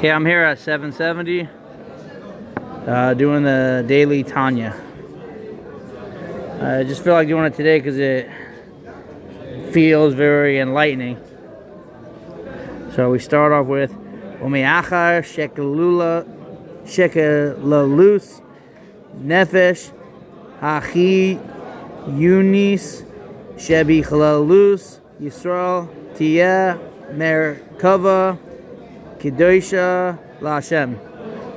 Okay, I'm here at 770 doing the daily Tanya. I just feel like doing it today because it feels very enlightening. So we start off with Umeachar Shekelalus Nefesh Hachi Yunis Shebi Chalalus Yisrael Tiyeh Merkava Kedosha LaHashem.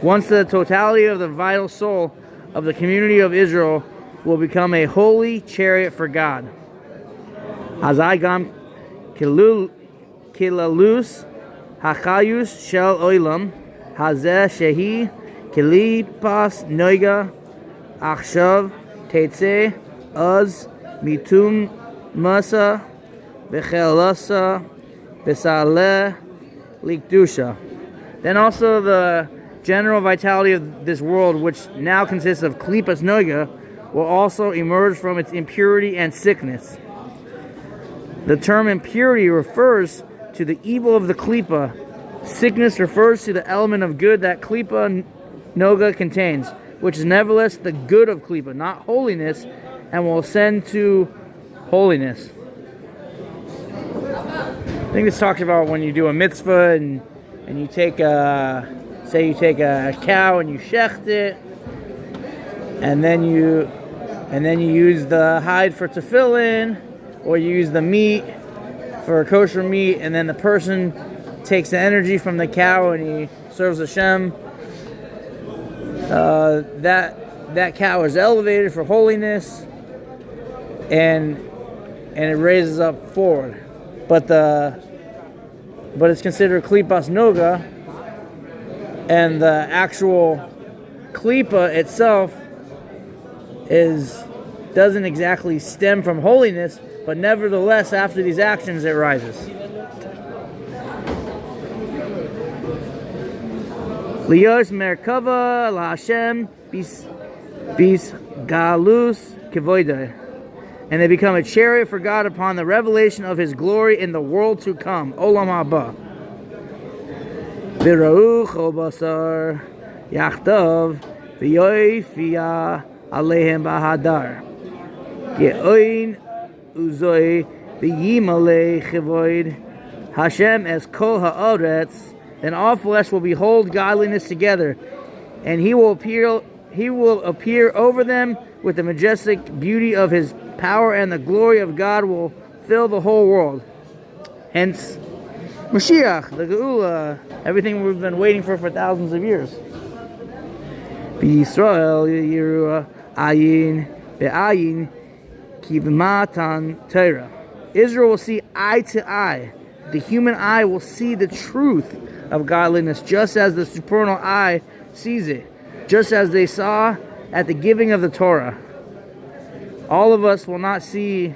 Once the totality of the vital soul of the community of Israel will become a holy chariot for God. Hazai kilalus hachayus shel oilam hazeh shehi kilipas noiga achshav teitze az mitum masa v'chelasa v'saleh likdusha. Then also the general vitality of this world, which now consists of klipas noiga, will also emerge from its impurity and sickness. The term impurity refers to the evil of the klipa. Sickness refers to the element of good that klipa noga contains, which is nevertheless the good of klipa, not holiness, and will ascend to holiness. I think this talks about when you do a mitzvah and you take a cow and you shecht it, and then you use the hide for tefillin, or you use the meat for kosher meat, and then the person takes the energy from the cow and he serves Hashem. That cow is elevated for holiness, and it raises up forward. But it's considered klipas noga, and the actual klipa itself doesn't exactly stem from holiness, but nevertheless, after these actions, it rises. Lios merkava LaHashem bis galus kevoidai, and they become a chariot for God upon the revelation of His glory in the world to come. Olam haba. V'ra'u chol basar yachtav v'yoifia alehem bahadar. Ge'oin uzoi v'yimale chivoid Hashem as kol ha'aretz. Then all flesh will behold godliness together, and He will appear over them with the majestic beauty of His power, and the glory of God will fill the whole world. Hence, Mashiach, the Geula, everything we've been waiting for thousands of years. B'Yisrael Yerua Ayin Be'ayin Kivmatan Torah. Israel will see eye to eye. The human eye will see the truth of godliness, just as the supernal eye sees it, just as they saw at the giving of the Torah. All of us will not see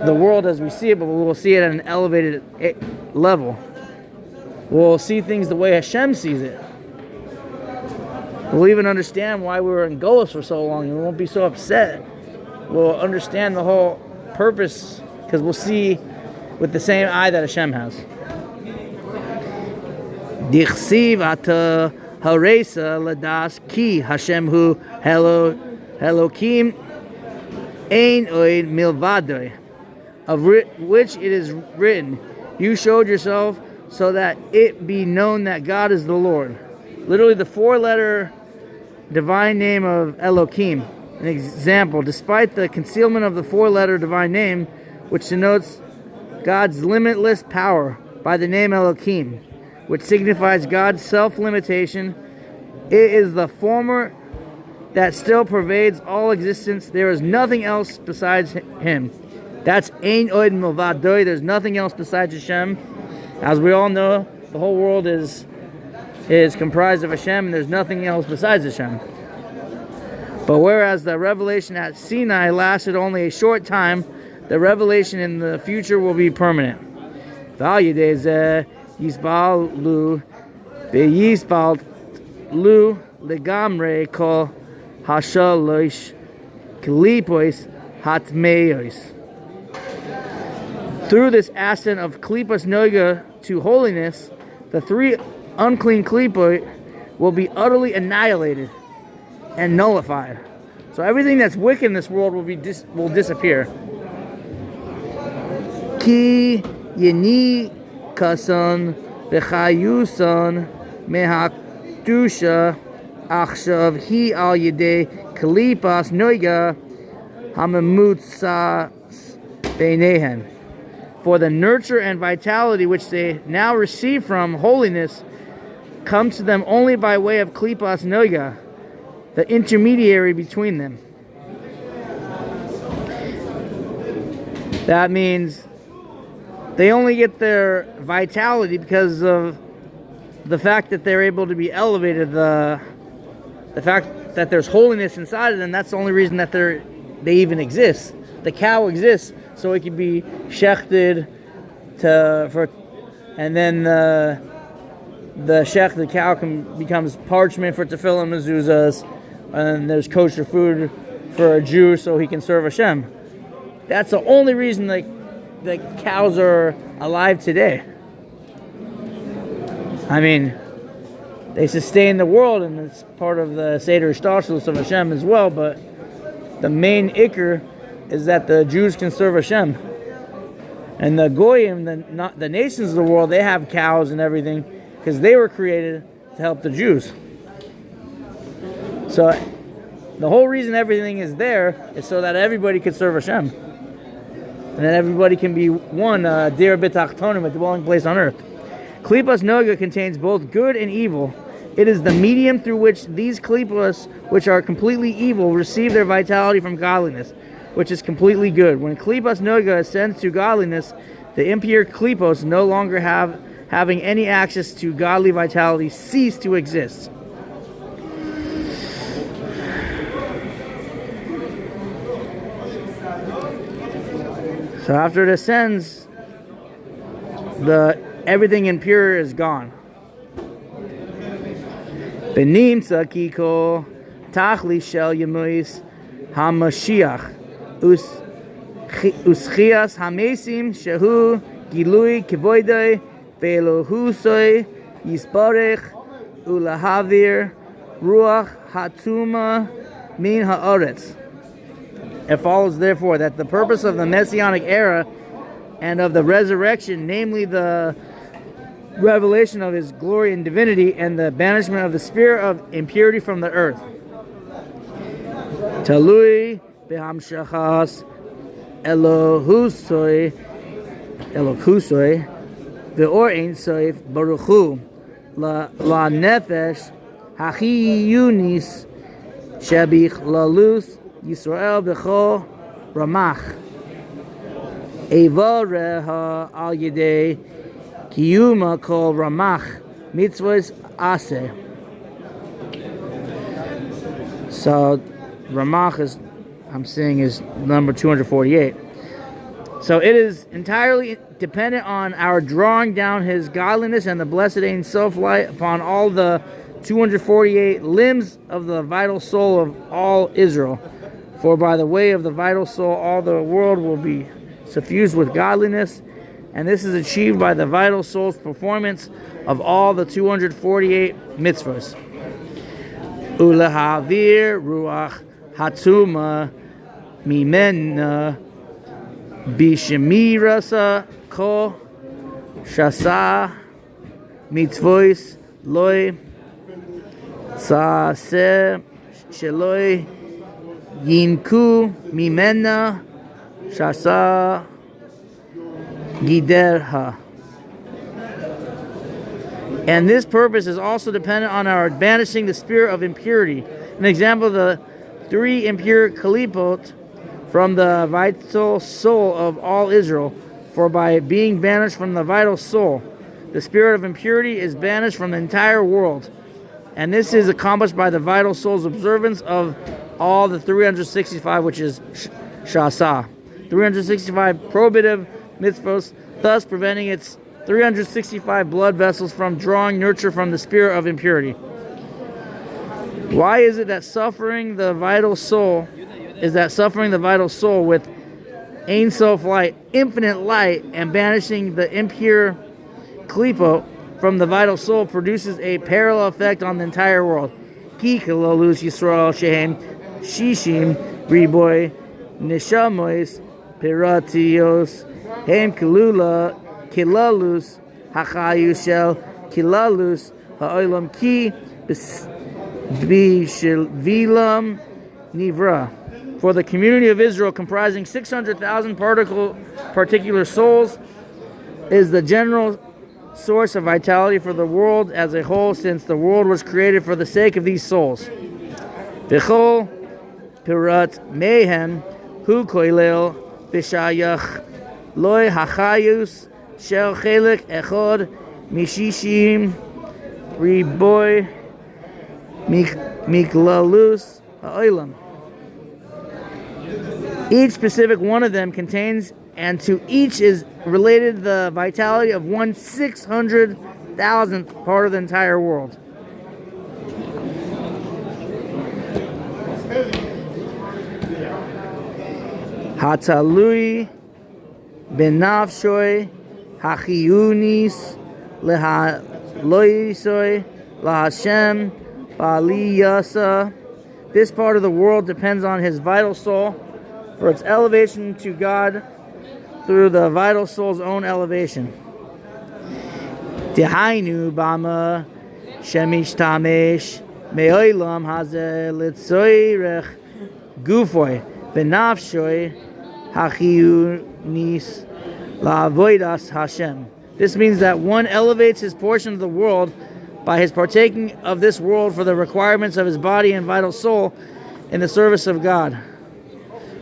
the world as we see it, but we will see it at an elevated level. We'll see things the way Hashem sees it. We'll even understand why we were in Golos for so long, and we won't be so upset. We'll understand the whole purpose, because we'll see with the same eye that Hashem has. Dichsiv ata haresa ladas ki Hashem hu Elokim ein oid milvadoi, of which it is written, you showed yourself so that it be known that God is the Lord. Literally the four-letter divine name of Elokim. An example, despite the concealment of the four-letter divine name, which denotes God's limitless power by the name Elokim, which signifies God's self-limitation, it is the former that still pervades all existence. There is nothing else besides Him. That's Ein Oid Milvadoi. There's nothing else besides Hashem. As we all know, the whole world is comprised of Hashem, and there's nothing else besides Hashem. But whereas the revelation at Sinai lasted only a short time, the revelation in the future will be permanent. Yisbal lu legamre kol hashalosh klipois hatmeos. Through this ascent of klipas noga to holiness, the three unclean klipot will be utterly annihilated and nullified. So everything that's wicked in this world will disappear. Ki yeni kason v'chayuson mehakdusha achshav hi al yedei kalipas noiga hamamutzas beinehen. For the nurture and vitality which they now receive from holiness comes to them only by way of klipas noiga, the intermediary between them. That means they only get their vitality because of the fact that they're able to be elevated, the fact that there's holiness inside of them. That's the only reason that they even exist. The cow exists so it can be shechted and then the cow becomes parchment for tefillin mezuzahs, and there's kosher food for a Jew so he can serve Hashem. That's the only reason that cows are alive today. I mean, they sustain the world, and it's part of the Seder Ishtalshelus of Hashem as well, but the main ikr is that the Jews can serve Hashem. And the Goyim, the nations of the world, they have cows and everything because they were created to help the Jews. So the whole reason everything is there is so that everybody could serve Hashem. And that everybody can be one, dir b'tachtonim, a dwelling place on earth. Klipas noga contains both good and evil. It is the medium through which these klipas, which are completely evil, receive their vitality from godliness, which is completely good. When klipas noga ascends to godliness, the impure klipos, no longer having any access to godly vitality, cease to exist. So after it ascends, everything impure is gone. V'nimtza ki kol tachli shel yemuis hamashiach uschias hamesim shehu gilui kivoidei ve'elohusoi yisbarech ulahavir ruach hatuma min haaretz. It follows, therefore, that the purpose of the Messianic era and of the resurrection, namely the revelation of His glory and divinity and the banishment of the spirit of impurity from the earth. Talui behamshachas Elohusoi ve'or ein soif baruchu la nefesh hachiyunis shabich lalus Yisrael b'chol ramach Evareha al yedei kiyuma kol ramach mitzvahs aseh. So ramach is number 248. So it is entirely dependent on our drawing down His godliness and the blessed Ein Sof light upon all the 248 limbs of the vital soul of all Israel. For by the way of the vital soul, all the world will be suffused with godliness, and this is achieved by the vital soul's performance of all the 248 mitzvahs. Ulahavir ruach hatuma mimena bishemirasa ko shasa mitzvos loy saseh sheloi Yinku mimena shasa giderha. And this purpose is also dependent on our banishing the spirit of impurity. An example of the 3 impure kalipot from the vital soul of all Israel. For by being banished from the vital soul, the spirit of impurity is banished from the entire world. And this is accomplished by the vital soul's observance of all the 365, which is shasa. 365 prohibitive mitzvos, thus preventing its 365 blood vessels from drawing nurture from the spirit of impurity. Why is it that suffering the vital soul with Ein Sof light, infinite light, and banishing the impure klipo from the vital soul produces a parallel effect on the entire world. Ki kilalus Yisrael shehem shishim riboy neshamois piratios hem kilalus hachayus shel kilalus ha'olam ki b'shilvilam nivra. For the community of Israel, comprising 600,000 particular souls, is the general source of vitality for the world as a whole, since the world was created for the sake of these souls. V'chol pirat mehem hu koilel b'shayach loy hachayus shel chelik echod mishishim riboy miklalus ha'olam. Each specific one of them contains, and to each is related, the vitality of 1/600,000th part of the entire world. Hatalui benafshoy hachiyunis lehaloisoi lahashem baliyasa. This part of the world depends on his vital soul for its elevation to God through the vital soul's own elevation. Dehainu bama shemishtamesh me'olam hazeh litzoirech gufoy benafshoy hachiyunis la'avodas Hashem. This means that one elevates his portion of the world by his partaking of this world for the requirements of his body and vital soul in the service of God.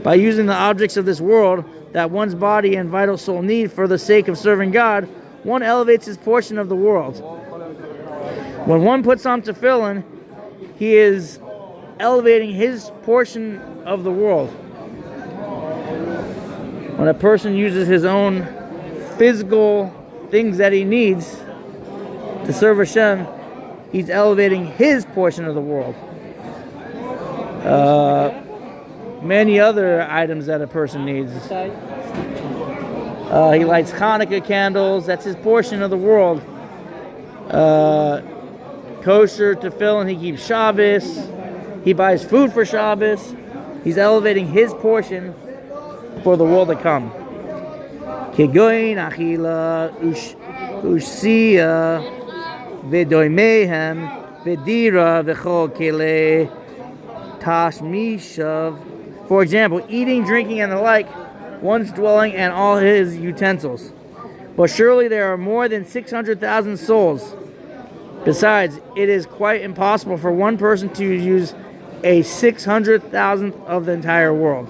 By using the objects of this world that one's body and vital soul need for the sake of serving God, one elevates his portion of the world. When one puts on tefillin, he is elevating his portion of the world. When a person uses his own physical things that he needs to serve Hashem, he's elevating his portion of the world. Many other items that a person needs. He lights Hanukkah candles. That's his portion of the world. Kosher, tefillin, he keeps Shabbos. He buys food for Shabbos. He's elevating his portion for the world to come. Kegoin achila ushsiya v'doimehem v'dira v'chol kele tashmishav. For example, eating, drinking, and the like, one's dwelling and all his utensils. But surely there are more than 600,000 souls. Besides, it is quite impossible for one person to use a 600,000th of the entire world.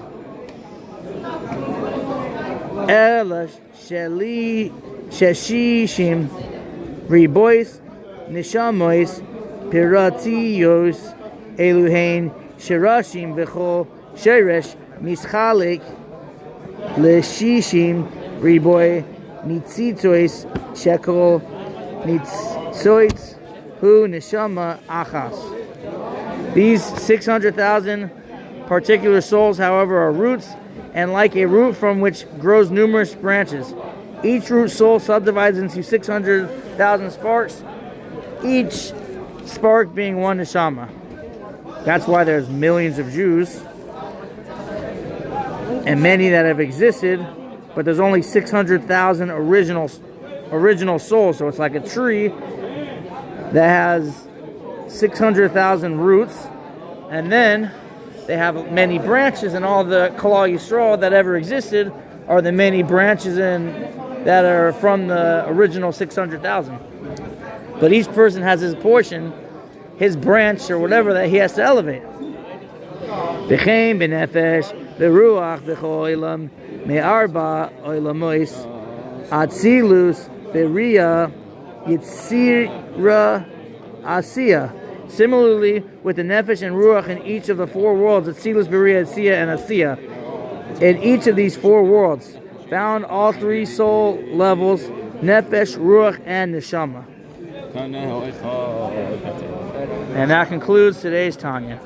Ela sheshishim ribois nishamois piratiyos eluhain shirashim v'chol sheresh mischalik leshishim riboy nitzitois shekel nitzoitz hu neshama achas. These 600,000 particular souls, however, are roots, and like a root from which grows numerous branches. Each root soul subdivides into 600,000 sparks, each spark being one neshama. That's why there's millions of Jews and many that have existed, but there's only 600,000 original souls. So it's like a tree that has 600,000 roots, and then they have many branches, and all the Klal Yisrael that ever existed are the many branches that are from the original 600,000. But each person has his portion, his branch or whatever that he has to elevate. B'chein b'nefesh v'ruach b'chol olam me'arba olamois atzilus b'riya yitzira asiya. Similarly, with the nefesh and ruach in each of the four worlds, atzilus, b'riya, asiya, and asiya, in each of these four worlds, found all three soul levels, nefesh, ruach, and neshama. And that concludes today's Tanya.